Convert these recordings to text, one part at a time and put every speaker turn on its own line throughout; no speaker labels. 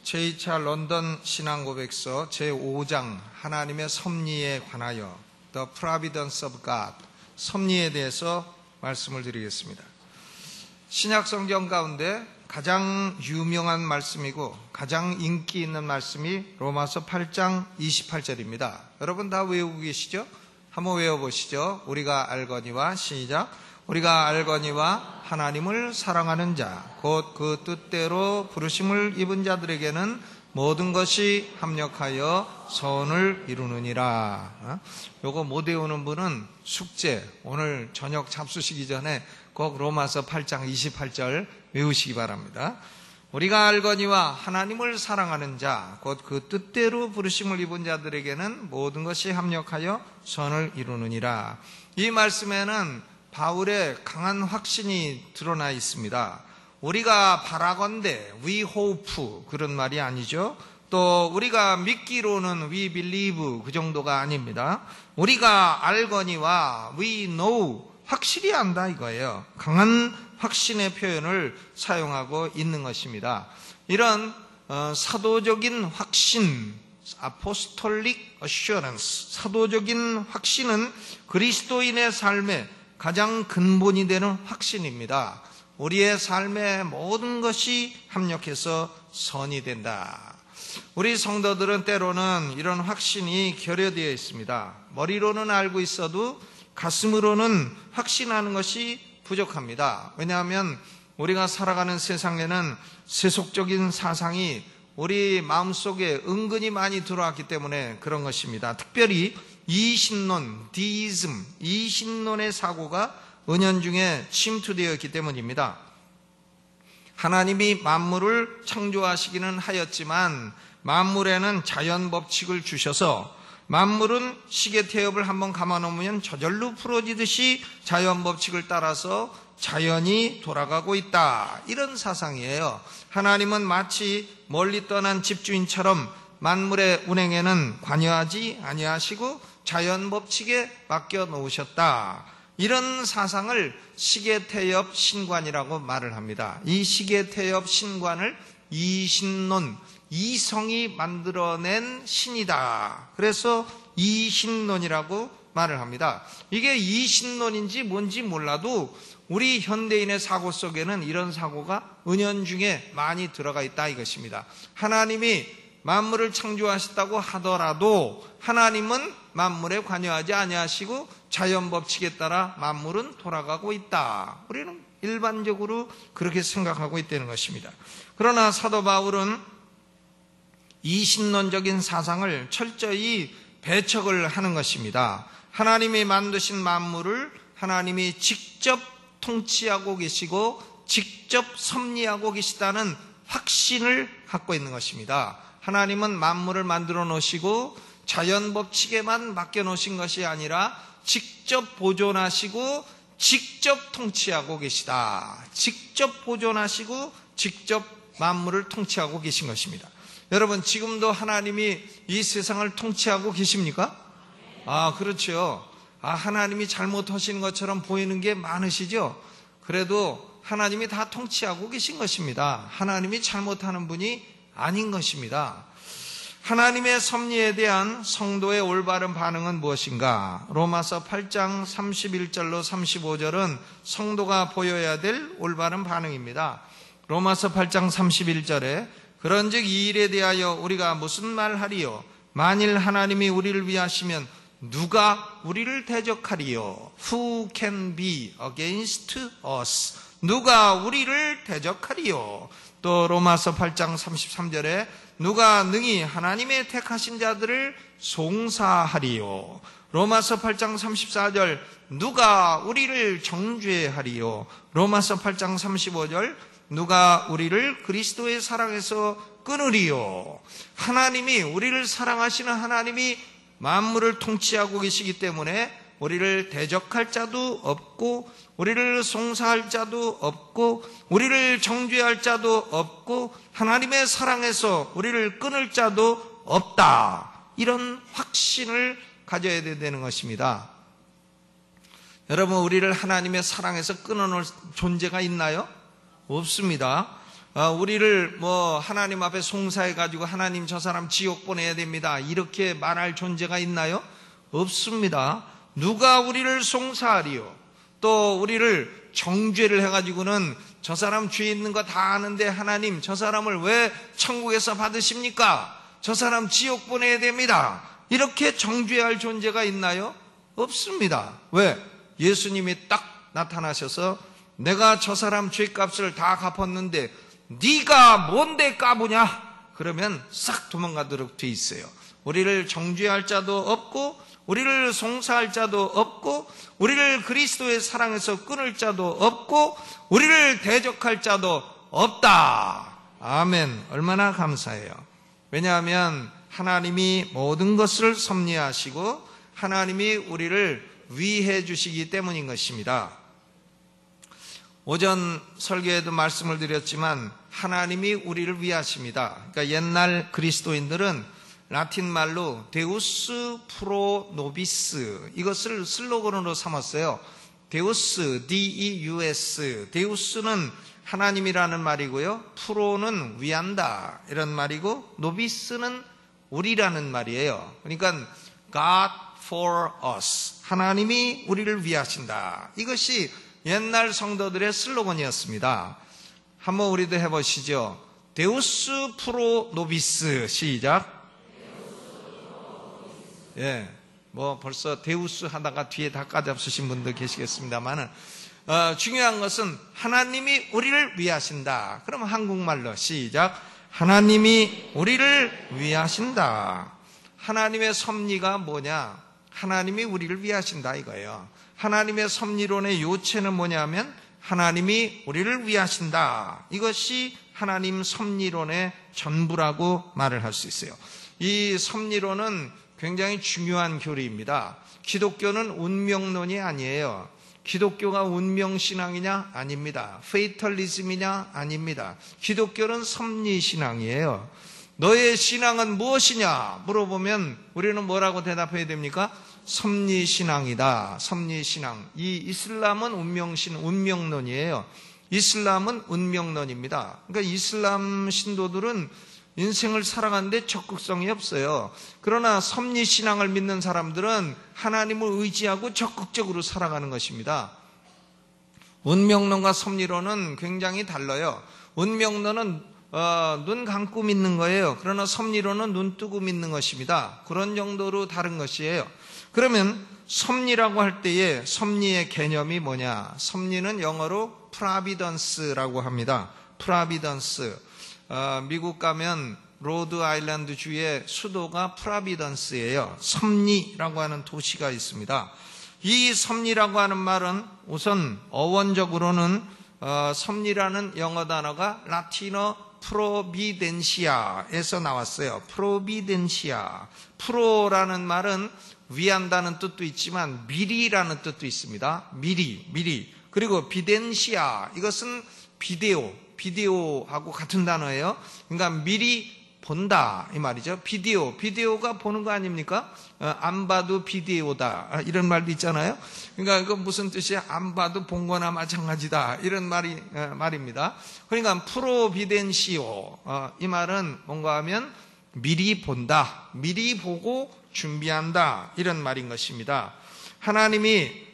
제2차 런던 신앙고백서 제5장 하나님의 섭리에 관하여 The Providence of God, 섭리에 대해서 말씀을 드리겠습니다. 신약성경 가운데 가장 유명한 말씀이고 가장 인기 있는 말씀이 로마서 8장 28절입니다. 여러분 다 외우고 계시죠? 한번 외워보시죠. 우리가 알거니와, 시작. 우리가 알거니와 하나님을 사랑하는 자, 곧 그 뜻대로 부르심을 입은 자들에게는 모든 것이 합력하여 선을 이루느니라. 요거 못 외우는 분은 숙제, 오늘 저녁 잡수시기 전에 꼭 로마서 8장 28절 외우시기 바랍니다. 우리가 알거니와 하나님을 사랑하는 자, 곧 그 뜻대로 부르심을 입은 자들에게는 모든 것이 합력하여 선을 이루느니라. 이 말씀에는 바울의 강한 확신이 드러나 있습니다. 우리가 바라건대, we hope, 그런 말이 아니죠. 또 우리가 믿기로는 we believe, 그 정도가 아닙니다. 우리가 알거니와 we know, 확실히 안다 이거예요. 강한 확신의 표현을 사용하고 있는 것입니다. 이런 사도적인 확신, apostolic assurance, 사도적인 확신은 그리스도인의 삶에 가장 근본이 되는 확신입니다. 우리의 삶의 모든 것이 합력해서 선이 된다. 우리 성도들은 때로는 이런 확신이 결여되어 있습니다. 머리로는 알고 있어도 가슴으로는 확신하는 것이 부족합니다. 왜냐하면 우리가 살아가는 세상에는 세속적인 사상이 우리 마음속에 은근히 많이 들어왔기 때문에 그런 것입니다. 특별히 이신론, 디이즘, 이신론의 사고가 은연중에 침투되어 있기 때문입니다. 하나님이 만물을 창조하시기는 하였지만 만물에는 자연 법칙을 주셔서 만물은 시계 태엽을 한번 감아놓으면 저절로 풀어지듯이 자연 법칙을 따라서 자연이 돌아가고 있다. 이런 사상이에요. 하나님은 마치 멀리 떠난 집주인처럼 만물의 운행에는 관여하지 아니하시고 자연 법칙에 맡겨 놓으셨다. 이런 사상을 시계태엽 신관이라고 말을 합니다. 이 시계태엽 신관을 이신론, 이성이 만들어낸 신이다. 그래서 이신론이라고 말을 합니다. 이게 이신론인지 뭔지 몰라도 우리 현대인의 사고 속에는 이런 사고가 은연중에 많이 들어가 있다 이것입니다. 하나님이 만물을 창조하셨다고 하더라도 하나님은 만물에 관여하지 아니하시고 자연 법칙에 따라 만물은 돌아가고 있다. 우리는 일반적으로 그렇게 생각하고 있다는 것입니다. 그러나 사도 바울은 이신론적인 사상을 철저히 배척을 하는 것입니다. 하나님이 만드신 만물을 하나님이 직접 통치하고 계시고 직접 섭리하고 계시다는 확신을 갖고 있는 것입니다. 하나님은 만물을 만들어 놓으시고 자연 법칙에만 맡겨 놓으신 것이 아니라 직접 보존하시고 직접 통치하고 계시다. 직접 보존하시고 직접 만물을 통치하고 계신 것입니다. 여러분, 지금도 하나님이 이 세상을 통치하고 계십니까? 그렇죠. 하나님이 잘못하시는 것처럼 보이는 게 많으시죠? 그래도 하나님이 다 통치하고 계신 것입니다. 하나님이 잘못하는 분이 아닌 것입니다. 하나님의 섭리에 대한 성도의 올바른 반응은 무엇인가? 로마서 8장 31절로 35절은 성도가 보여야 될 올바른 반응입니다. 로마서 8장 31절에 그런즉 이 일에 대하여 우리가 무슨 말하리요? 만일 하나님이 우리를 위하시면 누가 우리를 대적하리요? Who can be against us? 누가 우리를 대적하리요? 또 로마서 8장 33절에 누가 능히 하나님의 택하신 자들을 송사하리요? 로마서 8장 34절 누가 우리를 정죄하리요? 로마서 8장 35절 누가 우리를 그리스도의 사랑에서 끊으리요? 하나님이, 우리를 사랑하시는 하나님이 만물을 통치하고 계시기 때문에 우리를 대적할 자도 없고 우리를 송사할 자도 없고 우리를 정죄할 자도 없고 하나님의 사랑에서 우리를 끊을 자도 없다. 이런 확신을 가져야 되는 것입니다. 여러분, 우리를 하나님의 사랑에서 끊어놓을 존재가 있나요? 없습니다. 우리를 하나님 앞에 송사해가지고 하나님 저 사람 지옥 보내야 됩니다, 이렇게 말할 존재가 있나요? 없습니다. 누가 우리를 송사하리요? 또 우리를 정죄를 해가지고는 저 사람 죄 있는 거 다 아는데 하나님 저 사람을 왜 천국에서 받으십니까? 저 사람 지옥 보내야 됩니다, 이렇게 정죄할 존재가 있나요? 없습니다. 왜? 예수님이 딱 나타나셔서 내가 저 사람 죄값을 다 갚았는데 네가 뭔데 까부냐? 그러면 싹 도망가도록 돼 있어요. 우리를 정죄할 자도 없고 우리를 송사할 자도 없고 우리를 그리스도의 사랑에서 끊을 자도 없고 우리를 대적할 자도 없다. 아멘. 얼마나 감사해요. 왜냐하면 하나님이 모든 것을 섭리하시고 하나님이 우리를 위해 주시기 때문인 것입니다. 오전 설교에도 말씀을 드렸지만 하나님이 우리를 위하십니다. 그러니까 옛날 그리스도인들은 라틴 말로 데우스 프로 노비스, 이것을 슬로건으로 삼았어요. 데우스, D-E-U-S. 데우스는 하나님이라는 말이고요, 프로는 위한다 이런 말이고, 노비스는 우리라는 말이에요. 그러니까 God for us, 하나님이 우리를 위하신다, 이것이 옛날 성도들의 슬로건이었습니다. 한번 우리도 해보시죠. 데우스 프로 노비스. 시작. 예, 벌써 데우스 하다가 뒤에 다 까잡수신 분들 계시겠습니다만은, 중요한 것은 하나님이 우리를 위하신다. 그럼 한국말로 시작. 하나님이 우리를 위하신다. 하나님의 섭리가 뭐냐? 하나님이 우리를 위하신다 이거예요. 하나님의 섭리론의 요체는 뭐냐면 하나님이 우리를 위하신다, 이것이 하나님 섭리론의 전부라고 말을 할 수 있어요. 이 섭리론은 굉장히 중요한 교리입니다. 기독교는 운명론이 아니에요. 기독교가 운명신앙이냐? 아닙니다. 페이털리즘이냐? 아닙니다. 기독교는 섭리신앙이에요. 너의 신앙은 무엇이냐? 물어보면 우리는 뭐라고 대답해야 됩니까? 섭리신앙이다. 섭리신앙. 이 이슬람은 운명론이에요. 이슬람은 운명론입니다. 그러니까 이슬람 신도들은 인생을 살아가는데 적극성이 없어요. 그러나 섭리신앙을 믿는 사람들은 하나님을 의지하고 적극적으로 살아가는 것입니다. 운명론과 섭리론은 굉장히 달라요. 운명론은 눈 감고 믿는 거예요. 그러나 섭리론은 눈 뜨고 믿는 것입니다. 그런 정도로 다른 것이에요. 그러면 섭리라고 할 때에 섭리의 개념이 뭐냐? 섭리는 영어로 프라비던스라고 합니다. 프라비던스. 미국 가면 로드 아일랜드 주의 수도가 프라비던스예요. 섭리라고 하는 도시가 있습니다. 이 섭리라고 하는 말은 우선 어원적으로는 섭리라는 영어 단어가 라틴어 프로비덴시아에서 나왔어요. 프로비덴시아. 프로라는 말은 위한다는 뜻도 있지만 미리라는 뜻도 있습니다. 미리. 그리고 비덴시아, 이것은 비디오하고 같은 단어예요. 그러니까 미리 본다 이 말이죠. 비디오가 보는 거 아닙니까? 안 봐도 비디오다 이런 말도 있잖아요. 그러니까 이거 무슨 뜻이야? 안 봐도 본 거나 마찬가지다 이런 말입니다. 그러니까 프로비덴시오, 이 말은 뭔가 하면 미리 본다, 미리 보고 준비한다 이런 말인 것입니다. 하나님이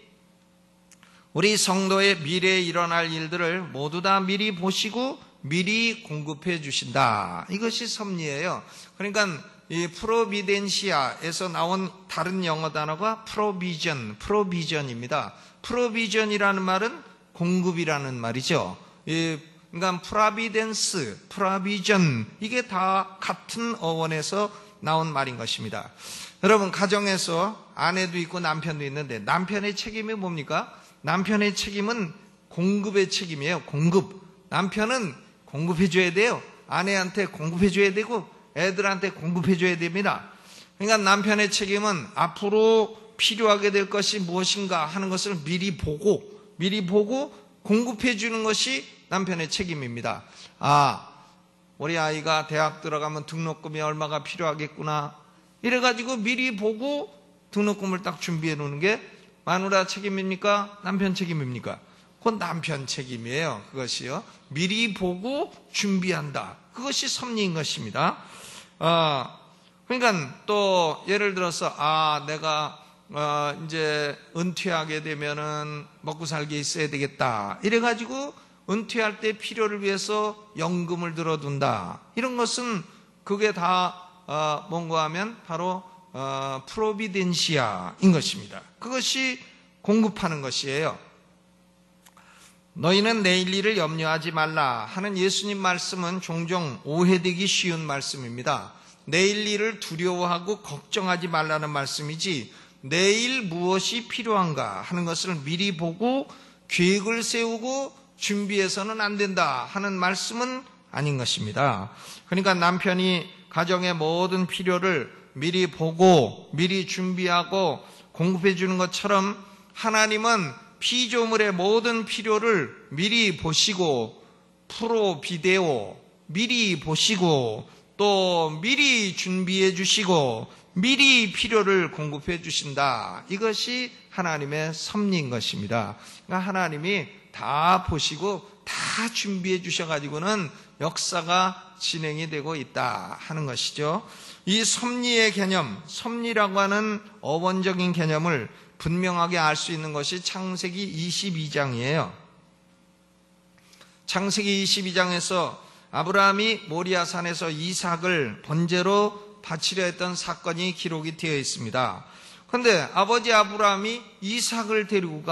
우리 성도의 미래에 일어날 일들을 모두 다 미리 보시고 미리 공급해 주신다. 이것이 섭리예요. 그러니까 이 프로비덴시아에서 나온 다른 영어 단어가 프로비전입니다. 프로비전이라는 말은 공급이라는 말이죠. 그러니까 프라비덴스, 프라비전, 이게 다 같은 어원에서 나온 말인 것입니다. 여러분, 가정에서 아내도 있고 남편도 있는데 남편의 책임이 뭡니까? 남편의 책임은 공급의 책임이에요. 공급. 남편은 공급해줘야 돼요. 아내한테 공급해줘야 되고 애들한테 공급해줘야 됩니다. 그러니까 남편의 책임은 앞으로 필요하게 될 것이 무엇인가 하는 것을 미리 보고 공급해주는 것이 남편의 책임입니다. 우리 아이가 대학 들어가면 등록금이 얼마가 필요하겠구나, 이래가지고 미리 보고 등록금을 딱 준비해 놓는 게 마누라 책임입니까? 남편 책임입니까? 그건 남편 책임이에요. 그것이요. 미리 보고 준비한다. 그것이 섭리인 것입니다. 그러니까 또 예를 들어서 내가 이제 은퇴하게 되면은 먹고 살게 있어야 되겠다. 이래가지고 은퇴할 때 필요를 위해서 연금을 들어둔다. 이런 것은 그게 다 뭔가 하면 바로 프로비덴시아인 것입니다. 그것이 공급하는 것이에요. 너희는 내일 일을 염려하지 말라 하는 예수님 말씀은 종종 오해되기 쉬운 말씀입니다. 내일 일을 두려워하고 걱정하지 말라는 말씀이지, 내일 무엇이 필요한가 하는 것을 미리 보고 계획을 세우고 준비해서는 안 된다 하는 말씀은 아닌 것입니다. 그러니까 남편이 가정의 모든 필요를 미리 보고 미리 준비하고 공급해 주는 것처럼, 하나님은 피조물의 모든 필요를 미리 보시고 프로비데오, 미리 보시고 또 미리 준비해 주시고 미리 필요를 공급해 주신다. 이것이 하나님의 섭리인 것입니다. 그러니까 하나님이 다 보시고 다 준비해 주셔가지고는 역사가 진행이 되고 있다 하는 것이죠. 이 섭리의 개념, 섭리라고 하는 어원적인 개념을 분명하게 알 수 있는 것이 창세기 22장이에요. 창세기 22장에서 아브라함이 모리아산에서 이삭을 번제로 바치려 했던 사건이 기록이 되어 있습니다. 그런데 아버지 아브라함이 이삭을 데리고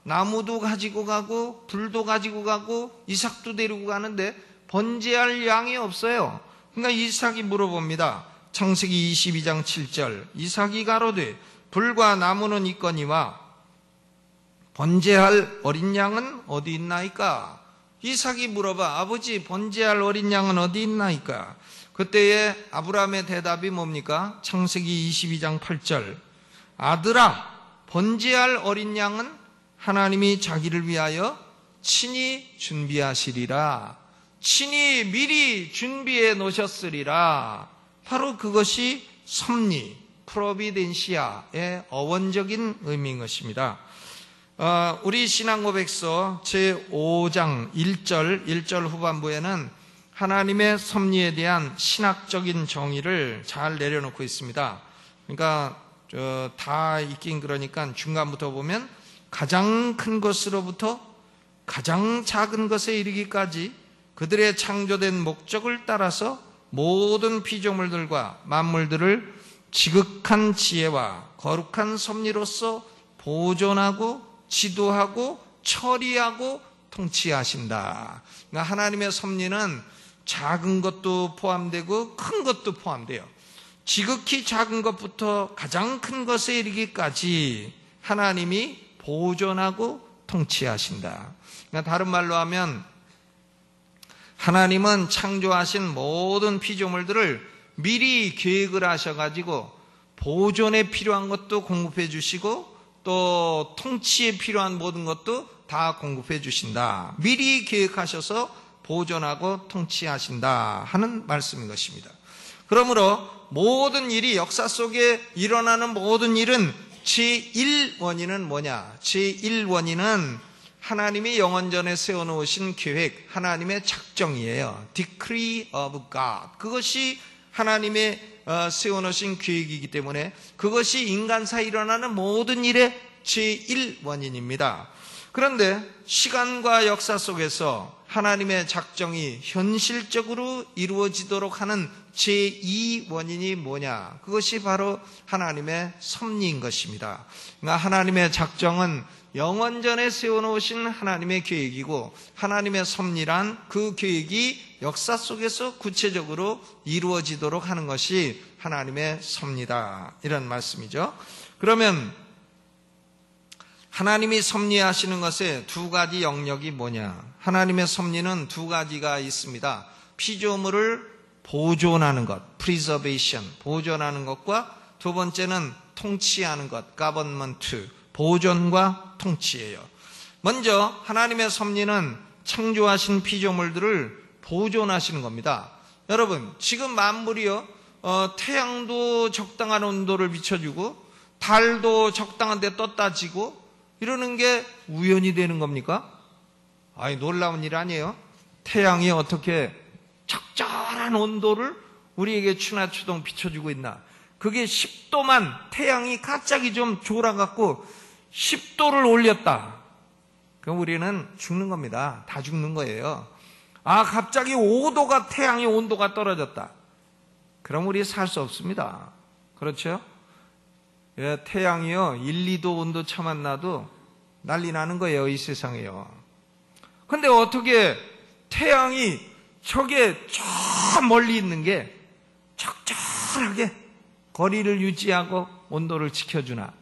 나무도 가지고 가고 불도 가지고 가고 이삭도 데리고 가는데 번제할 양이 없어요. 그러니까 이삭이 물어봅니다. 창세기 22장 7절, 이삭이 가로되 불과 나무는 있거니와 번제할 어린 양은 어디 있나이까? 이삭이 물어봐. 아버지, 번제할 어린 양은 어디 있나이까? 그때에 아브라함의 대답이 뭡니까? 창세기 22장 8절, 아들아, 번제할 어린 양은 하나님이 자기를 위하여 친히 준비하시리라. 친히 미리 준비해 놓으셨으리라. 바로 그것이 섭리, 프로비덴시아의 어원적인 의미인 것입니다. 우리 신앙고백서 제5장 1절 후반부에는 하나님의 섭리에 대한 신학적인 정의를 잘 내려놓고 있습니다. 그러니까 다 있긴 그러니까 중간부터 보면 가장 큰 것으로부터 가장 작은 것에 이르기까지 그들의 창조된 목적을 따라서 모든 피조물들과 만물들을 지극한 지혜와 거룩한 섭리로서 보존하고 지도하고 처리하고 통치하신다. 그러니까 하나님의 섭리는 작은 것도 포함되고 큰 것도 포함돼요. 지극히 작은 것부터 가장 큰 것에 이르기까지 하나님이 보존하고 통치하신다. 그러니까 다른 말로 하면 하나님은 창조하신 모든 피조물들을 미리 계획을 하셔가지고 보존에 필요한 것도 공급해 주시고 또 통치에 필요한 모든 것도 다 공급해 주신다. 미리 계획하셔서 보존하고 통치하신다 하는 말씀인 것입니다. 그러므로 모든 일이, 역사 속에 일어나는 모든 일은 제1원인은 뭐냐? 제1원인은 하나님이 영원전에 세워놓으신 계획, 하나님의 작정이에요. Decree of God. 그것이 하나님의 세워놓으신 계획이기 때문에 그것이 인간사에 일어나는 모든 일의 제1원인입니다. 그런데 시간과 역사 속에서 하나님의 작정이 현실적으로 이루어지도록 하는 제2원인이 뭐냐? 그것이 바로 하나님의 섭리인 것입니다. 그러니까 하나님의 작정은 영원전에 세워놓으신 하나님의 계획이고, 하나님의 섭리란 그 계획이 역사 속에서 구체적으로 이루어지도록 하는 것이 하나님의 섭리다, 이런 말씀이죠. 그러면 하나님이 섭리하시는 것의 두 가지 영역이 뭐냐? 하나님의 섭리는 두 가지가 있습니다. 피조물을 보존하는 것, preservation, 보존하는 것과 두 번째는 통치하는 것, government, 보존과 통치예요. 먼저 하나님의 섭리는 창조하신 피조물들을 보존하시는 겁니다. 여러분, 지금 만물이요, 태양도 적당한 온도를 비춰주고 달도 적당한 데 떴다 지고 이러는 게 우연이 되는 겁니까? 아이, 놀라운 일 아니에요? 태양이 어떻게 적절한 온도를 우리에게 추나추동 비춰주고 있나? 그게 10도만 태양이 갑자기 좀 졸아갖고 10도를 올렸다. 그럼 우리는 죽는 겁니다. 다 죽는 거예요. 아, 갑자기 5도가 태양의 온도가 떨어졌다. 그럼 우리 살 수 없습니다. 그렇죠? 예, 태양이요 1, 2도 온도 차만 나도 난리 나는 거예요, 이 세상에요. 근데 어떻게 태양이 저게 저 멀리 있는 게 적절하게 거리를 유지하고 온도를 지켜주나?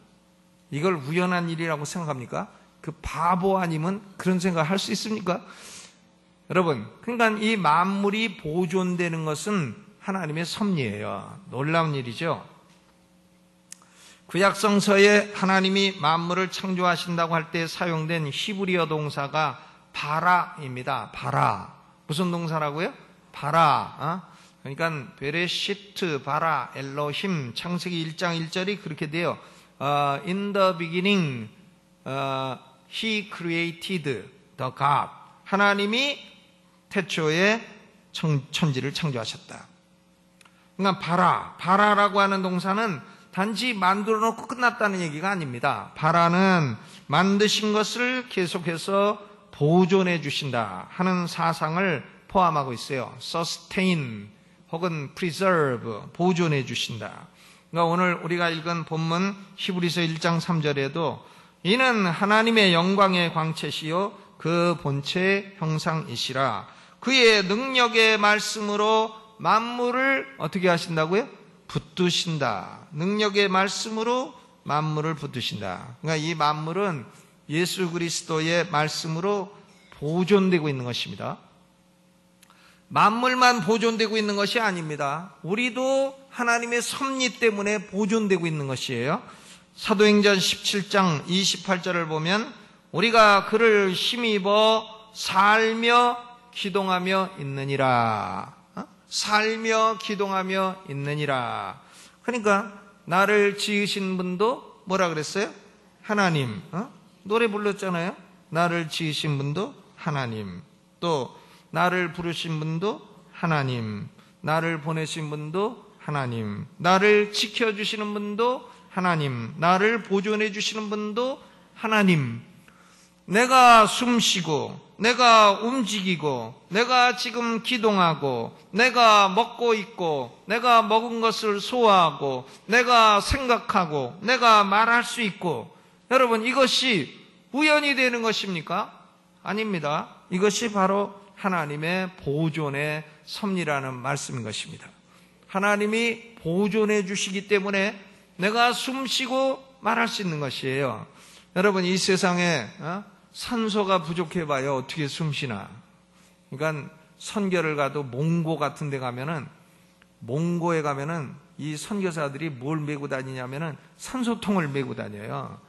이걸 우연한 일이라고 생각합니까? 그 바보 아니면 그런 생각을 할 수 있습니까? 여러분, 그러니까 이 만물이 보존되는 것은 하나님의 섭리예요. 놀라운 일이죠. 구약성서에 하나님이 만물을 창조하신다고 할 때 사용된 히브리어 동사가 바라입니다. 바라. 무슨 동사라고요? 바라. 그러니까 베레시트 바라 엘로힘, 창세기 1장 1절이 그렇게 돼요. In the beginning he created the God. 하나님이 태초에 천지를 창조하셨다. 그러니까 바라라고 하는 동사는 단지 만들어 놓고 끝났다는 얘기가 아닙니다. 바라는 만드신 것을 계속해서 보존해 주신다 하는 사상을 포함하고 있어요. sustain 혹은 preserve, 보존해 주신다. 그러니까 오늘 우리가 읽은 본문 히브리서 1장 3절에도 이는 하나님의 영광의 광채시요 그 본체의 형상이시라. 그의 능력의 말씀으로 만물을 어떻게 하신다고요? 붙드신다. 능력의 말씀으로 만물을 붙드신다. 그러니까 이 만물은 예수 그리스도의 말씀으로 보존되고 있는 것입니다. 만물만 보존되고 있는 것이 아닙니다. 우리도 하나님의 섭리 때문에 보존되고 있는 것이에요. 사도행전 17장 28절을 보면 우리가 그를 힘입어 살며 기동하며 있느니라. 살며 기동하며 있느니라. 그러니까 나를 지으신 분도 뭐라 그랬어요? 하나님. 노래 불렀잖아요. 나를 지으신 분도 하나님. 또 나를 부르신 분도 하나님. 나를 보내신 분도 하나님. 나를 지켜주시는 분도 하나님. 나를 보존해 주시는 분도 하나님. 내가 숨쉬고 내가 움직이고 내가 지금 기동하고 내가 먹고 있고 내가 먹은 것을 소화하고 내가 생각하고 내가 말할 수 있고, 여러분 이것이 우연히 되는 것입니까? 아닙니다. 이것이 바로 하나님의 보존의 섭리라는 말씀인 것입니다. 하나님이 보존해 주시기 때문에 내가 숨쉬고 말할 수 있는 것이에요. 여러분 이 세상에 산소가 부족해봐요. 어떻게 숨쉬나. 그러니까 선교를 가도 몽고 같은 데 가면은, 몽고에 가면은 이 선교사들이 뭘 메고 다니냐면은 산소통을 메고 다녀요.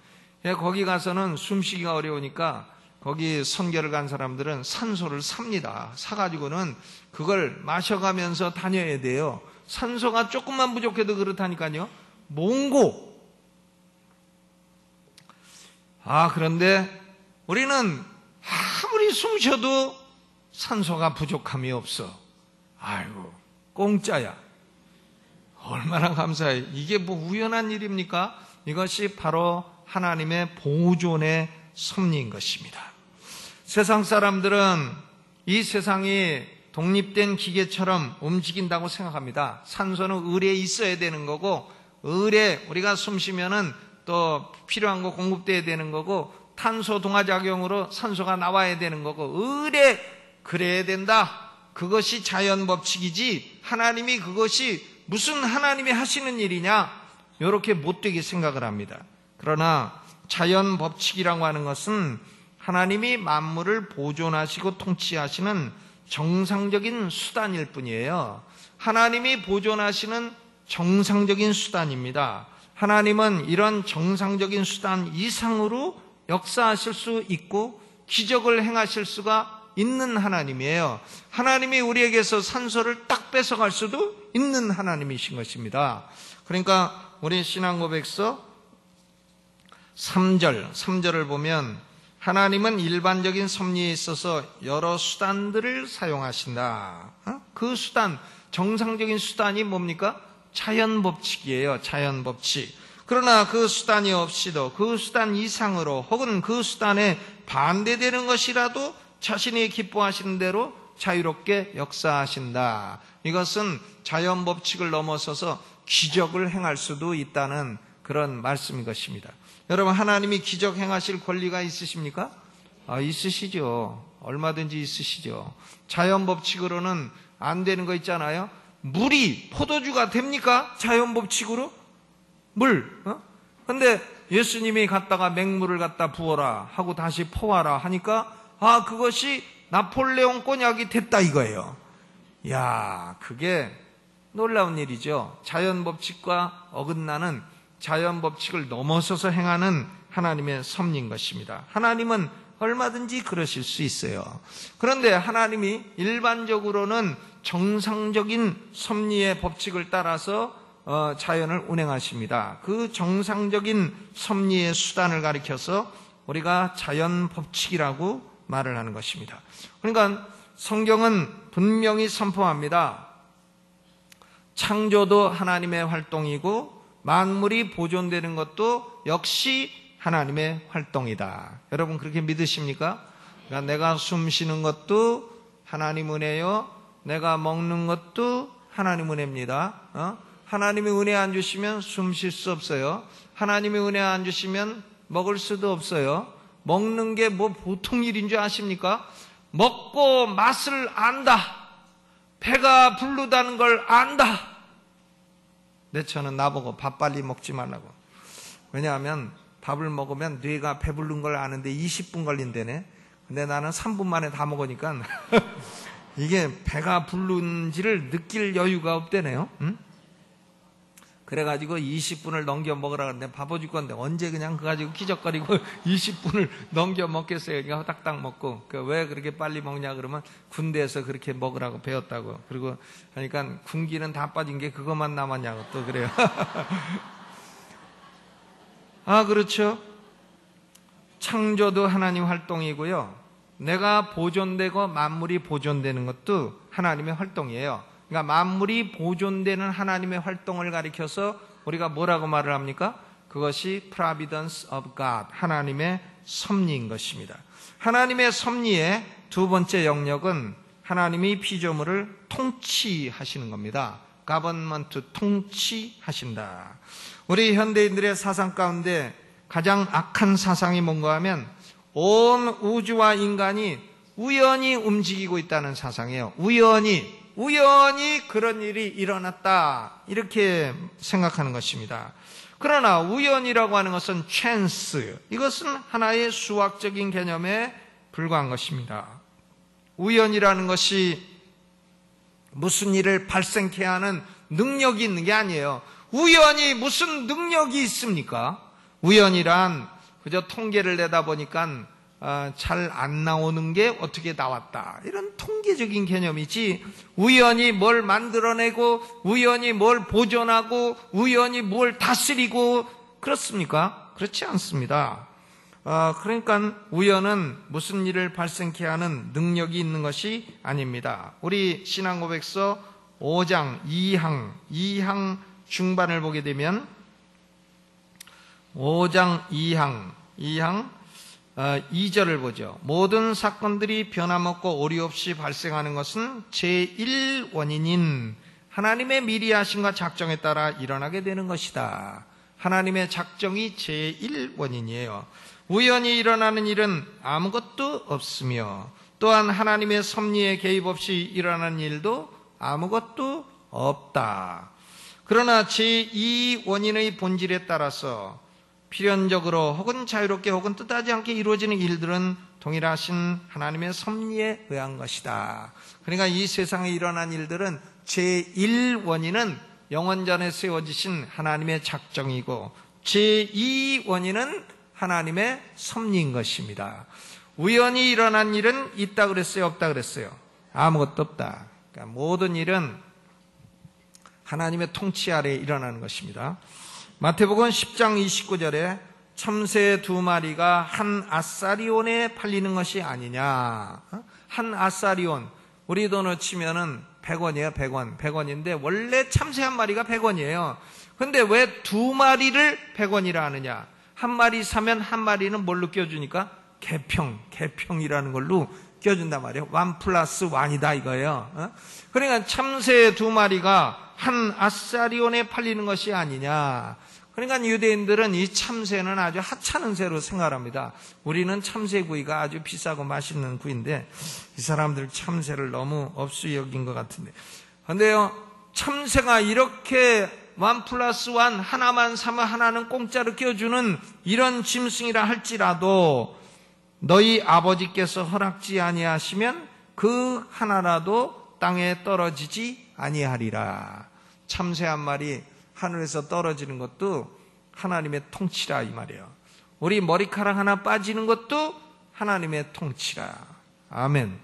거기 가서는 숨쉬기가 어려우니까 거기 선교를 간 사람들은 산소를 삽니다. 사가지고는 그걸 마셔가면서 다녀야 돼요. 산소가 조금만 부족해도 그렇다니까요. 몽고. 그런데 우리는 아무리 숨 쉬어도 산소가 부족함이 없어. 아이고, 공짜야. 얼마나 감사해. 이게 뭐 우연한 일입니까? 이것이 바로 하나님의 보존의 섭리인 것입니다. 세상 사람들은 이 세상이 독립된 기계처럼 움직인다고 생각합니다. 산소는 을에 있어야 되는 거고, 을에 우리가 숨 쉬면은 또 필요한 거 공급돼야 되는 거고, 탄소 동화작용으로 산소가 나와야 되는 거고, 을에 그래야 된다. 그것이 자연 법칙이지 하나님이 그것이 무슨 하나님이 하시는 일이냐, 이렇게 못되게 생각을 합니다. 그러나 자연 법칙이라고 하는 것은 하나님이 만물을 보존하시고 통치하시는 정상적인 수단일 뿐이에요. 하나님이 보존하시는 정상적인 수단입니다. 하나님은 이런 정상적인 수단 이상으로 역사하실 수 있고 기적을 행하실 수가 있는 하나님이에요. 하나님이 우리에게서 산소를 딱 뺏어갈 수도 있는 하나님이신 것입니다. 그러니까 우리 신앙고백서 3절을 보면 하나님은 일반적인 섭리에 있어서 여러 수단들을 사용하신다. 그 수단, 정상적인 수단이 뭡니까? 자연법칙이에요. 자연법칙. 그러나 그 수단이 없이도 그 수단 이상으로 혹은 그 수단에 반대되는 것이라도 자신이 기뻐하시는 대로 자유롭게 역사하신다. 이것은 자연법칙을 넘어서서 기적을 행할 수도 있다는 그런 말씀인 것입니다. 여러분, 하나님이 기적 행하실 권리가 있으십니까? 있으시죠. 얼마든지 있으시죠. 자연법칙으로는 안 되는 거 있잖아요. 물이 포도주가 됩니까? 자연법칙으로? 물. 근데 예수님이 갔다가 맹물을 갖다 부어라 하고 다시 퍼와라 하니까 그것이 나폴레옹 꼬냑이 됐다 이거예요. 야, 그게 놀라운 일이죠. 자연법칙과 어긋나는 자연법칙을 넘어서서 행하는 하나님의 섭리인 것입니다. 하나님은 얼마든지 그러실 수 있어요. 그런데 하나님이 일반적으로는 정상적인 섭리의 법칙을 따라서 자연을 운행하십니다. 그 정상적인 섭리의 수단을 가리켜서 우리가 자연법칙이라고 말을 하는 것입니다. 그러니까 성경은 분명히 선포합니다. 창조도 하나님의 활동이고 만물이 보존되는 것도 역시 하나님의 활동이다. 여러분 그렇게 믿으십니까? 그러니까 내가 숨 쉬는 것도 하나님 은혜요. 내가 먹는 것도 하나님 은혜입니다. 하나님이 은혜 안 주시면 숨 쉴 수 없어요. 하나님이 은혜 안 주시면 먹을 수도 없어요. 먹는 게 뭐 보통 일인 줄 아십니까? 먹고 맛을 안다. 배가 부르다는 걸 안다. 내처는 나보고 밥 빨리 먹지 말라고. 왜냐하면 밥을 먹으면 뇌가 배부른 걸 아는데 20분 걸린다네. 근데 나는 3분 만에 다 먹으니까 이게 배가 부른지를 느낄 여유가 없대네요. 응? 그래가지고 20분을 넘겨 먹으라 그러는데 바보 죽겠는데 언제 그냥 그거 가지고 기적거리고 20분을 넘겨 먹겠어요. 그러니까 딱딱 먹고. 왜 그렇게 빨리 먹냐 그러면 군대에서 그렇게 먹으라고 배웠다고. 그리고 하니까 군기는 다 빠진 게 그것만 남았냐고 또 그래요. 그렇죠. 창조도 하나님 활동이고요. 내가 보존되고 만물이 보존되는 것도 하나님의 활동이에요. 그러니까 만물이 보존되는 하나님의 활동을 가리켜서 우리가 뭐라고 말을 합니까? 그것이 providence of God, 하나님의 섭리인 것입니다. 하나님의 섭리의 두 번째 영역은 하나님이 피조물을 통치하시는 겁니다. government, 통치하신다. 우리 현대인들의 사상 가운데 가장 악한 사상이 뭔가 하면 온 우주와 인간이 우연히 움직이고 있다는 사상이에요. 우연히 그런 일이 일어났다 이렇게 생각하는 것입니다. 그러나 우연이라고 하는 것은 chance, 이것은 하나의 수학적인 개념에 불과한 것입니다. 우연이라는 것이 무슨 일을 발생케 하는 능력이 있는 게 아니에요. 우연히 무슨 능력이 있습니까? 우연이란 그저 통계를 내다 보니까 잘 안 나오는 게 어떻게 나왔다, 이런 통계적인 개념이지 우연히 뭘 만들어내고 우연히 뭘 보존하고 우연히 뭘 다스리고 그렇습니까? 그렇지 않습니다. 그러니까 우연은 무슨 일을 발생케 하는 능력이 있는 것이 아닙니다. 우리 신앙고백서 5장 2항 중반을 보게 되면 5장 2항 2절을 보죠. 모든 사건들이 변함없고 오류 없이 발생하는 것은 제1원인인 하나님의 미리 하심과 작정에 따라 일어나게 되는 것이다. 하나님의 작정이 제1원인이에요. 우연히 일어나는 일은 아무것도 없으며 또한 하나님의 섭리에 개입 없이 일어나는 일도 아무것도 없다. 그러나 제2원인의 본질에 따라서 필연적으로 혹은 자유롭게 혹은 뜻하지 않게 이루어지는 일들은 동일하신 하나님의 섭리에 의한 것이다. 그러니까 이 세상에 일어난 일들은 제1원인은 영원전에 세워지신 하나님의 작정이고 제2원인은 하나님의 섭리인 것입니다. 우연히 일어난 일은 있다 그랬어요? 없다 그랬어요? 아무것도 없다. 그러니까 모든 일은 하나님의 통치 아래에 일어나는 것입니다. 마태복음 10장 29절에 참새 2마리가 한 아사리온에 팔리는 것이 아니냐. 한 아사리온, 우리 돈으로 치면은 100원이에요. 100원인데 원래 참새 한 마리가 100원이에요. 근데 왜 2마리를 100원이라 하느냐. 한 마리 사면 한 마리는 뭘로 껴주니까? 개평이라는 걸로 껴준단 말이에요. 1+1이다 이거예요. 그러니까 참새 2마리가 한 아사리온에 팔리는 것이 아니냐. 그러니까 유대인들은 이 참새는 아주 하찮은 새로 생각합니다. 우리는 참새구이가 아주 비싸고 맛있는 구이인데 이 사람들 참새를 너무 업수 여긴 것 같은데. 그런데요, 참새가 이렇게 1+1 하나만 사면 하나는 공짜로 껴주는 이런 짐승이라 할지라도 너희 아버지께서 허락지 아니하시면 그 하나라도 땅에 떨어지지 아니하리라. 참새 한 마리 하늘에서 떨어지는 것도 하나님의 통치라 이 말이에요. 우리 머리카락 하나 빠지는 것도 하나님의 통치라. 아멘.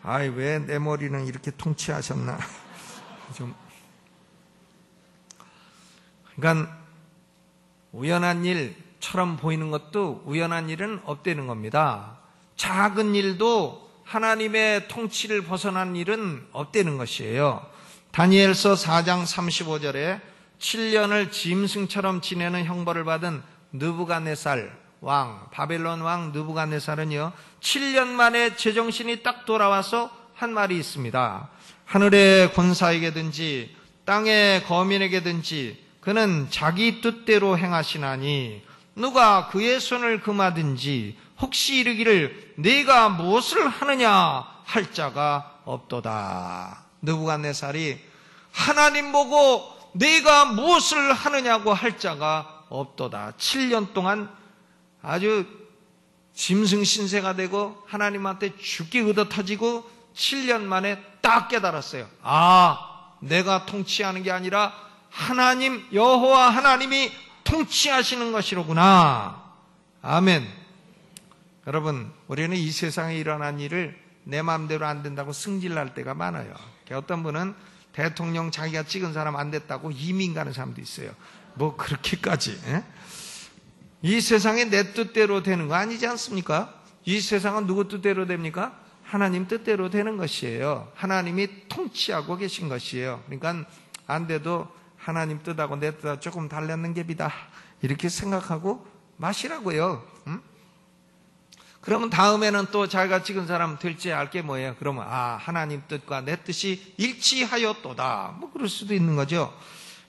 아이, 왜 내 머리는 이렇게 통치하셨나. 좀. 그러니까 우연한 일처럼 보이는 것도 우연한 일은 없다는 겁니다. 작은 일도 하나님의 통치를 벗어난 일은 없다는 것이에요. 다니엘서 4장 35절에 7년을 짐승처럼 지내는 형벌을 받은 느부갓네살 왕, 바벨론 왕 느부갓네살은요, 7년 만에 제정신이 딱 돌아와서 한 말이 있습니다. 하늘의 권사에게든지 땅의 거민에게든지 그는 자기 뜻대로 행하시나니 누가 그의 손을 금하든지 혹시 이르기를 네가 무엇을 하느냐 할 자가 없도다. 느부갓네살이 하나님 보고 네가 무엇을 하느냐고 할 자가 없도다. 7년 동안 아주 짐승 신세가 되고 하나님한테 죽기 의젓해지고 7년 만에 딱 깨달았어요. 아, 내가 통치하는 게 아니라 하나님, 여호와 하나님이 통치하시는 것이로구나. 아멘. 여러분, 우리는 이 세상에 일어난 일을 내 마음대로 안 된다고 승질날 때가 많아요. 어떤 분은 대통령 자기가 찍은 사람 안 됐다고 이민 가는 사람도 있어요. 뭐 그렇게까지. 이 세상에 내 뜻대로 되는 거 아니지 않습니까? 이 세상은 누구 뜻대로 됩니까? 하나님 뜻대로 되는 것이에요. 하나님이 통치하고 계신 것이에요. 그러니까 안 돼도 하나님 뜻하고 내 뜻하고 조금 달랐는 갭이다 이렇게 생각하고 마시라고요. 그러면 다음에는 또 자기가 찍은 사람 될지 알게 뭐예요? 그러면 아, 하나님 뜻과 내 뜻이 일치하였도다. 뭐 그럴 수도 있는 거죠.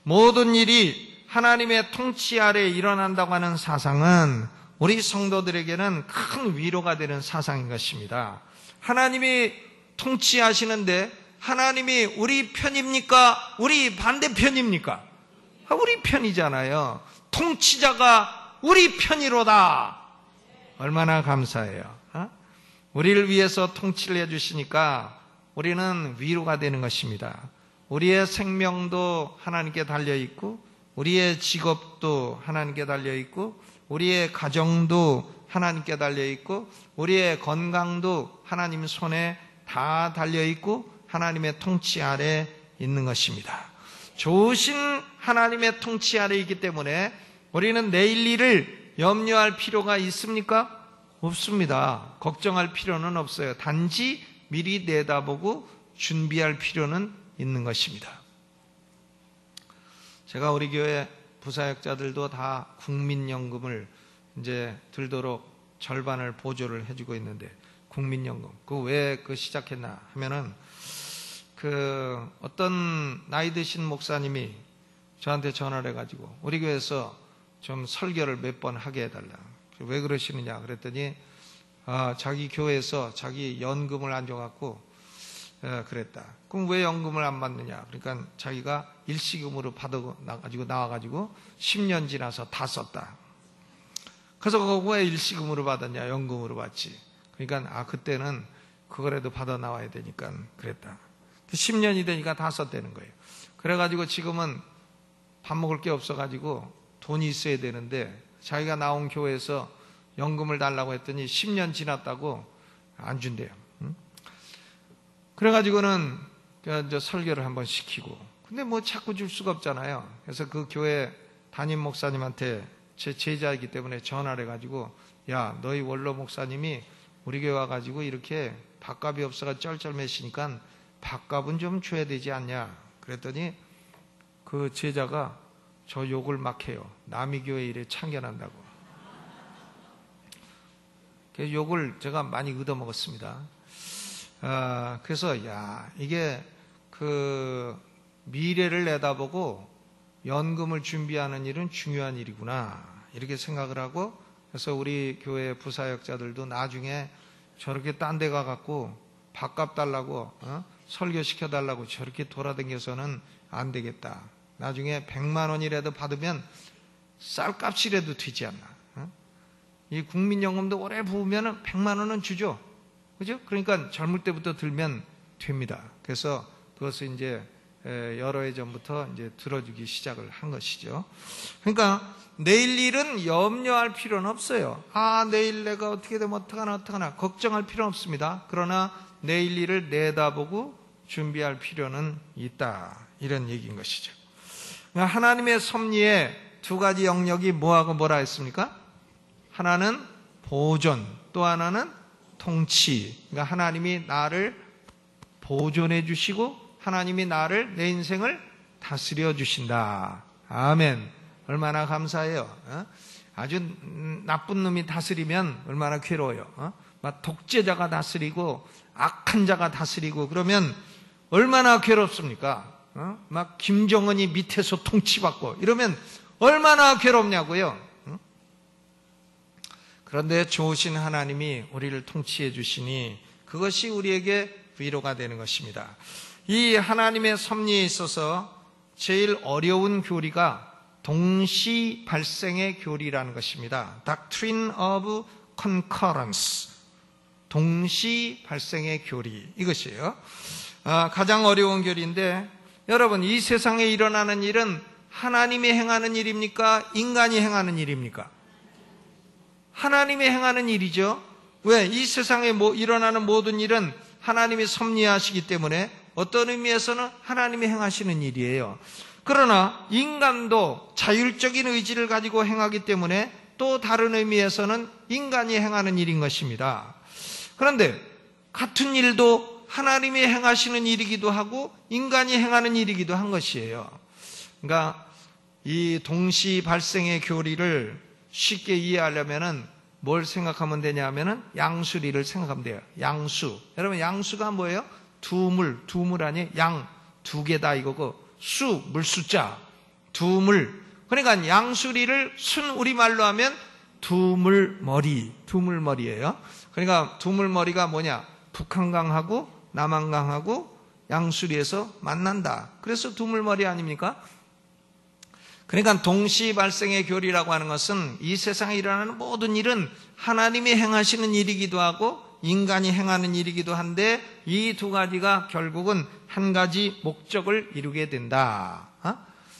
모든 일이 하나님의 통치 아래 일어난다고 하는 사상은 우리 성도들에게는 큰 위로가 되는 사상인 것입니다. 하나님이 통치하시는데 하나님이 우리 편입니까? 우리 반대편입니까? 우리 편이잖아요. 통치자가 우리 편이로다. 얼마나 감사해요. 우리를 위해서 통치를 해주시니까 우리는 위로가 되는 것입니다. 우리의 생명도 하나님께 달려있고 우리의 직업도 하나님께 달려있고 우리의 가정도 하나님께 달려있고 우리의 건강도 하나님 손에 다 달려있고 하나님의 통치 아래 있는 것입니다. 좋으신 하나님의 통치 아래 있기 때문에 우리는 내일 일을 염려할 필요가 있습니까? 없습니다. 걱정할 필요는 없어요. 단지 미리 내다보고 준비할 필요는 있는 것입니다. 제가 우리 교회 부사역자들도 다 국민연금을 이제 들도록 절반을 보조를 해주고 있는데, 국민연금. 왜 시작했나 하면은, 어떤 나이 드신 목사님이 저한테 전화를 해가지고, 우리 교회에서 좀 설교를 몇 번 하게 해달라. 왜 그러시느냐 그랬더니, 자기 교회에서 자기 연금을 안 줘갖고, 그랬다. 그럼 왜 연금을 안 받느냐? 그러니까 자기가 일시금으로 나와가지고 10년 지나서 다 썼다. 그래서 그거 왜 일시금으로 받았냐? 연금으로 받지. 그러니까 그때는 그거라도 받아 나와야 되니까 그랬다. 10년이 되니까 다 썼다는 거예요. 그래가지고 지금은 밥 먹을 게 없어가지고 돈이 있어야 되는데 자기가 나온 교회에서 연금을 달라고 했더니 10년 지났다고 안 준대요. 그래가지고는 이제 설교를 한번 시키고, 근데 뭐 자꾸 줄 수가 없잖아요. 그래서 그 교회 담임 목사님한테 제 제자이기 때문에 전화를 해가지고, 야, 너희 원로 목사님이 우리 교회 와가지고 이렇게 밥값이 없어가 쩔쩔매시니까 밥값은 좀 줘야 되지 않냐. 그랬더니 그 제자가 저 욕을 막 해요. 남의 교회 일에 참견한다고. 그 욕을 제가 많이 얻어먹었습니다. 그래서 이게 그 미래를 내다보고 연금을 준비하는 일은 중요한 일이구나 이렇게 생각을 하고, 그래서 우리 교회 부사역자들도 나중에 저렇게 딴 데 가갖고 밥값 달라고 설교시켜 달라고 저렇게 돌아다녀서는 안 되겠다. 나중에 100만 원이라도 받으면 쌀값이라도 되지 않나. 이 국민연금도 오래 부으면 100만 원은 주죠. 그죠? 그러니까 젊을 때부터 들면 됩니다. 그래서 그것을 이제 여러 해 전부터 이제 들어주기 시작을 한 것이죠. 그러니까 내일 일은 염려할 필요는 없어요. 내일 내가 어떻게 되면 어떡하나 걱정할 필요는 없습니다. 그러나 내일 일을 내다보고 준비할 필요는 있다. 이런 얘기인 것이죠. 하나님의 섭리에 두 가지 영역이 뭐하고 뭐라 했습니까? 하나는 보존, 또 하나는 통치. 그러니까 하나님이 나를 보존해 주시고 하나님이 나를, 내 인생을 다스려 주신다. 아멘. 얼마나 감사해요. 아주 나쁜 놈이 다스리면 얼마나 괴로워요. 막 독재자가 다스리고 악한 자가 다스리고 그러면 얼마나 괴롭습니까? 막 김정은이 밑에서 통치받고 이러면 얼마나 괴롭냐고요. 그런데 좋으신 하나님이 우리를 통치해 주시니 그것이 우리에게 위로가 되는 것입니다. 이 하나님의 섭리에 있어서 제일 어려운 교리가 동시 발생의 교리라는 것입니다. Doctrine of Concurrence, 동시 발생의 교리, 이것이에요. 가장 어려운 교리인데, 여러분, 이 세상에 일어나는 일은 하나님이 행하는 일입니까? 인간이 행하는 일입니까? 하나님이 행하는 일이죠. 왜? 이 세상에 일어나는 모든 일은 하나님이 섭리하시기 때문에 어떤 의미에서는 하나님이 행하시는 일이에요. 그러나 인간도 자율적인 의지를 가지고 행하기 때문에 또 다른 의미에서는 인간이 행하는 일인 것입니다. 그런데 같은 일도 하나님이 행하시는 일이기도 하고 인간이 행하는 일이기도 한 것이에요. 그러니까 이 동시 발생의 교리를 쉽게 이해하려면은 뭘 생각하면 되냐면은 양수리를 생각하면 돼요. 양수. 여러분, 양수가 뭐예요? 두물 아니에요? 양 두 개다 이거고, 수, 물수자, 두물. 그러니까 양수리를 순 우리말로 하면 두물머리예요. 그러니까 두물머리가 뭐냐? 북한강하고 남한강하고 양수리에서 만난다. 그래서 두물머리 아닙니까? 그러니까 동시 발생의 교리라고 하는 것은 이 세상에 일어나는 모든 일은 하나님이 행하시는 일이기도 하고 인간이 행하는 일이기도 한데 이 두 가지가 결국은 한 가지 목적을 이루게 된다.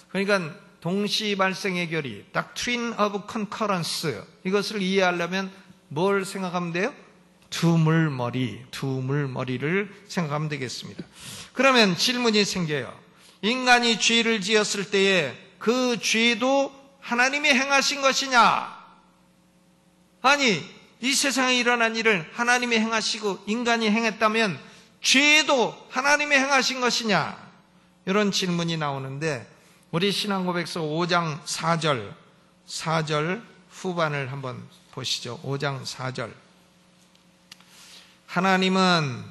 그러니까 동시 발생의 교리, Doctrine of Concurrence, 이것을 이해하려면 뭘 생각하면 돼요? 두물머리를 생각하면 되겠습니다. 그러면 질문이 생겨요. 인간이 죄를 지었을 때에 그 죄도 하나님이 행하신 것이냐? 아니, 이 세상에 일어난 일을 하나님이 행하시고 인간이 행했다면 죄도 하나님이 행하신 것이냐? 이런 질문이 나오는데 우리 신앙고백서 5장 4절 후반을 한번 보시죠. 5장 4절. 하나님은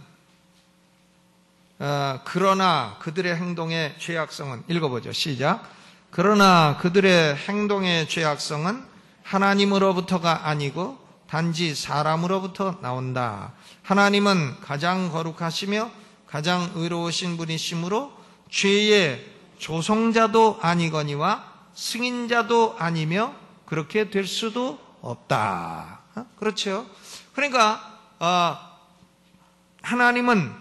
그러나 그들의 행동의 죄악성은, 읽어보죠. 시작. 그러나 그들의 행동의 죄악성은 하나님으로부터가 아니고 단지 사람으로부터 나온다. 하나님은 가장 거룩하시며 가장 의로우신 분이시므로 죄의 조성자도 아니거니와 승인자도 아니며 그렇게 될 수도 없다. 그렇죠? 그러니까 하나님은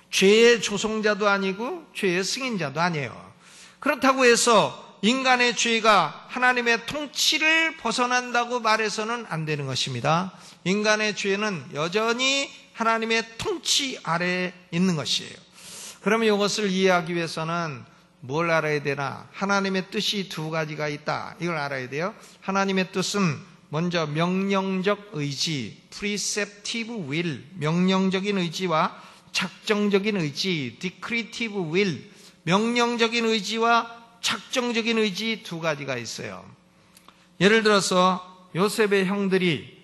죄의 조성자도 아니고 죄의 승인자도 아니에요. 그렇다고 해서 인간의 죄가 하나님의 통치를 벗어난다고 말해서는 안 되는 것입니다. 인간의 죄는 여전히 하나님의 통치 아래에 있는 것이에요. 그러면 이것을 이해하기 위해서는 뭘 알아야 되나? 하나님의 뜻이 두 가지가 있다. 이걸 알아야 돼요. 하나님의 뜻은 먼저 명령적 의지, preceptive will, 명령적인 의지와 작정적인 의지, decretive will, 명령적인 의지와 작정적인 의지 두 가지가 있어요. 예를 들어서 요셉의 형들이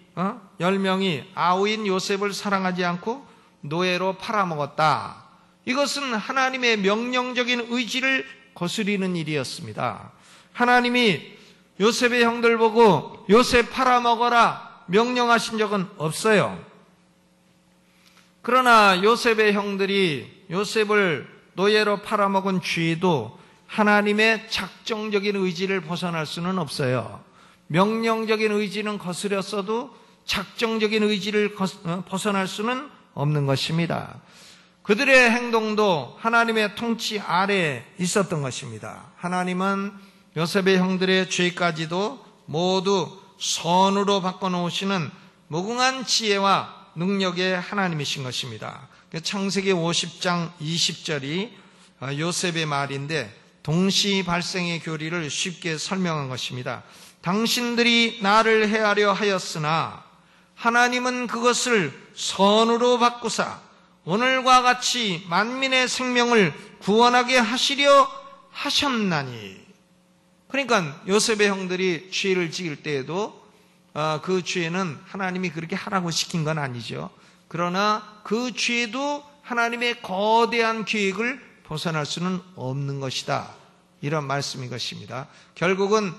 10명이 아우인 요셉을 사랑하지 않고 노예로 팔아먹었다. 이것은 하나님의 명령적인 의지를 거스리는 일이었습니다. 하나님이 요셉의 형들 보고 요셉 팔아먹어라 명령하신 적은 없어요. 그러나 요셉의 형들이 요셉을 노예로 팔아먹은 죄도 하나님의 작정적인 의지를 벗어날 수는 없어요. 명령적인 의지는 거스렸어도 작정적인 의지를 벗어날 수는 없는 것입니다. 그들의 행동도 하나님의 통치 아래에 있었던 것입니다. 하나님은 요셉의 형들의 죄까지도 모두 선으로 바꿔놓으시는 무궁한 지혜와 능력의 하나님이신 것입니다. 창세기 50장 20절이 요셉의 말인데 동시 발생의 교리를 쉽게 설명한 것입니다. 당신들이 나를 해하려 하였으나 하나님은 그것을 선으로 바꾸사 오늘과 같이 만민의 생명을 구원하게 하시려 하셨나니. 그러니까 요셉의 형들이 죄를 지을 때에도 그 죄는 하나님이 그렇게 하라고 시킨 건 아니죠. 그러나 그 죄도 하나님의 거대한 계획을 벗어날 수는 없는 것이다. 이런 말씀인 것입니다. 결국은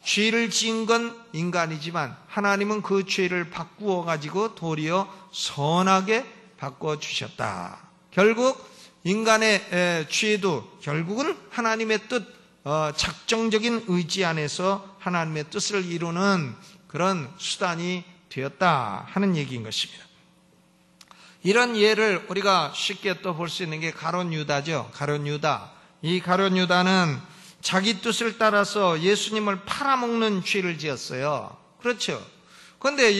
죄를 지은 건 인간이지만 하나님은 그 죄를 바꾸어 가지고 도리어 선하게 바꿔주셨다. 결국 인간의 죄도 결국은 하나님의 뜻, 작정적인 의지 안에서 하나님의 뜻을 이루는 그런 수단이 되었다 하는 얘기인 것입니다. 이런 예를 우리가 쉽게 또 볼 수 있는 게 가룟 유다죠. 가룟 유다. 이 가룟 유다는 자기 뜻을 따라서 예수님을 팔아먹는 죄를 지었어요. 그렇죠. 그런데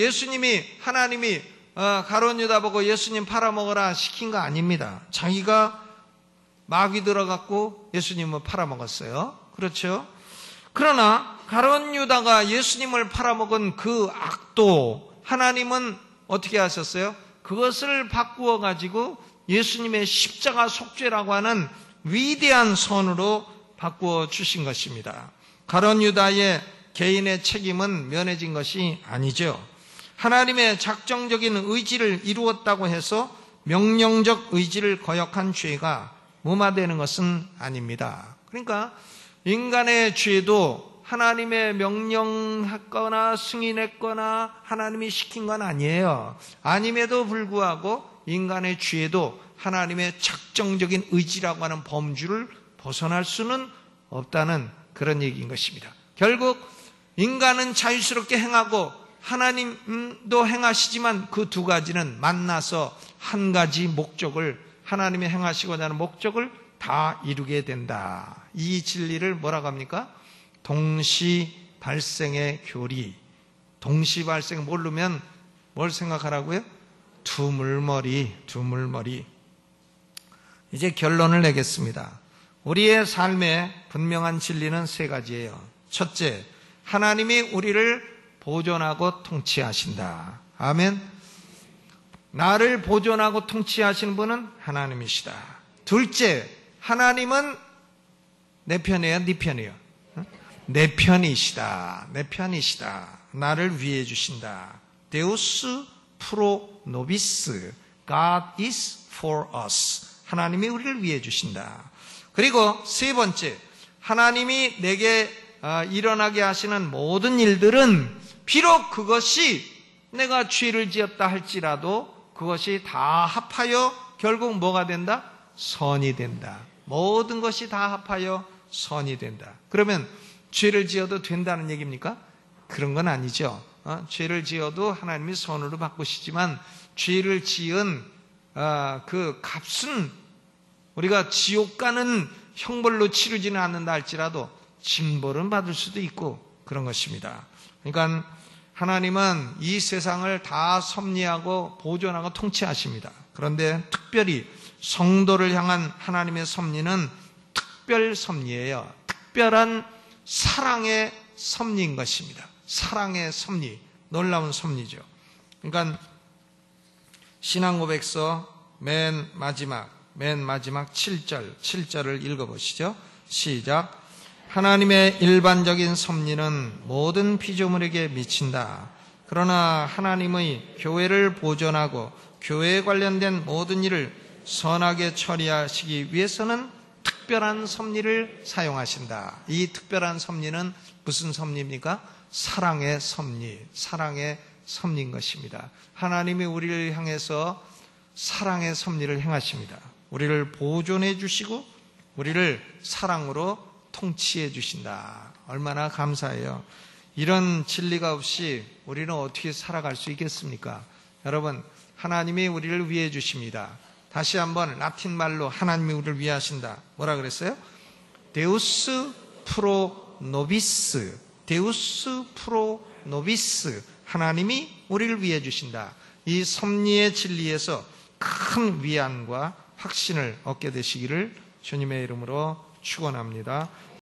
하나님이 가룟 유다 보고 예수님 팔아먹어라 시킨 거 아닙니다. 자기가 마귀 들어갔고 예수님을 팔아먹었어요. 그렇죠. 그러나 가룟 유다가 예수님을 팔아먹은 그 악도 하나님은 어떻게 하셨어요? 그것을 바꾸어 가지고 예수님의 십자가 속죄라고 하는 위대한 선으로 바꾸어 주신 것입니다. 가룟 유다의 개인의 책임은 면해진 것이 아니죠. 하나님의 작정적인 의지를 이루었다고 해서 명령적 의지를 거역한 죄가 무마되는 것은 아닙니다. 그러니까 인간의 죄도 하나님의 명령했거나 승인했거나 하나님이 시킨 건 아니에요. 아님에도 불구하고 인간의 죄도 하나님의 작정적인 의지라고 하는 범주를 벗어날 수는 없다는 그런 얘기인 것입니다. 결국 인간은 자유스럽게 행하고 하나님도 행하시지만 그 두 가지는 만나서 한 가지 목적을 하나님이 행하시고자 하는 목적을 다 이루게 된다. 이 진리를 뭐라고 합니까? 동시 발생의 교리. 동시 발생 모르면 뭘 생각하라고요? 두물머리. 이제 결론을 내겠습니다. 우리의 삶의 분명한 진리는 세 가지예요. 첫째, 하나님이 우리를 보존하고 통치하신다. 아멘. 나를 보존하고 통치하시는 분은 하나님이시다. 둘째, 하나님은 내 편이에요, 네 편이에요? 내 편이시다. 나를 위해 주신다. Deus pro nobis. God is for us. 하나님이 우리를 위해 주신다. 그리고 세 번째, 하나님이 내게 일어나게 하시는 모든 일들은 비록 그것이 내가 죄를 지었다 할지라도 그것이 다 합하여 결국 뭐가 된다? 선이 된다. 모든 것이 다 합하여 선이 된다. 그러면 죄를 지어도 된다는 얘기입니까? 그런 건 아니죠. 죄를 지어도 하나님이 선으로 바꾸시지만 죄를 지은 그 값은 우리가 지옥 가는 형벌로 치르지는 않는다 할지라도 징벌은 받을 수도 있고 그런 것입니다. 그러니까 하나님은 이 세상을 다 섭리하고 보존하고 통치하십니다. 그런데 특별히 성도를 향한 하나님의 섭리는 특별 섭리예요. 특별한 사랑의 섭리인 것입니다. 사랑의 섭리, 놀라운 섭리죠. 그러니까 신앙고백서 맨 마지막 7절을 읽어보시죠. 시작. 하나님의 일반적인 섭리는 모든 피조물에게 미친다. 그러나 하나님의 교회를 보존하고 교회에 관련된 모든 일을 선하게 처리하시기 위해서는 특별한 섭리를 사용하신다. 이 특별한 섭리는 무슨 섭리입니까? 사랑의 섭리, 사랑의 섭리인 것입니다. 하나님이 우리를 향해서 사랑의 섭리를 행하십니다. 우리를 보존해 주시고 우리를 사랑으로 통치해 주신다. 얼마나 감사해요. 이런 진리가 없이 우리는 어떻게 살아갈 수 있겠습니까? 여러분, 하나님이 우리를 위해 주십니다. 다시 한번 라틴 말로 하나님이 우리를 위하신다. 뭐라 그랬어요? 데우스 프로 노비스. 데우스 프로 노비스. 하나님이 우리를 위해 주신다. 이 섭리의 진리에서 큰 위안과 확신을 얻게 되시기를 주님의 이름으로 축원합니다.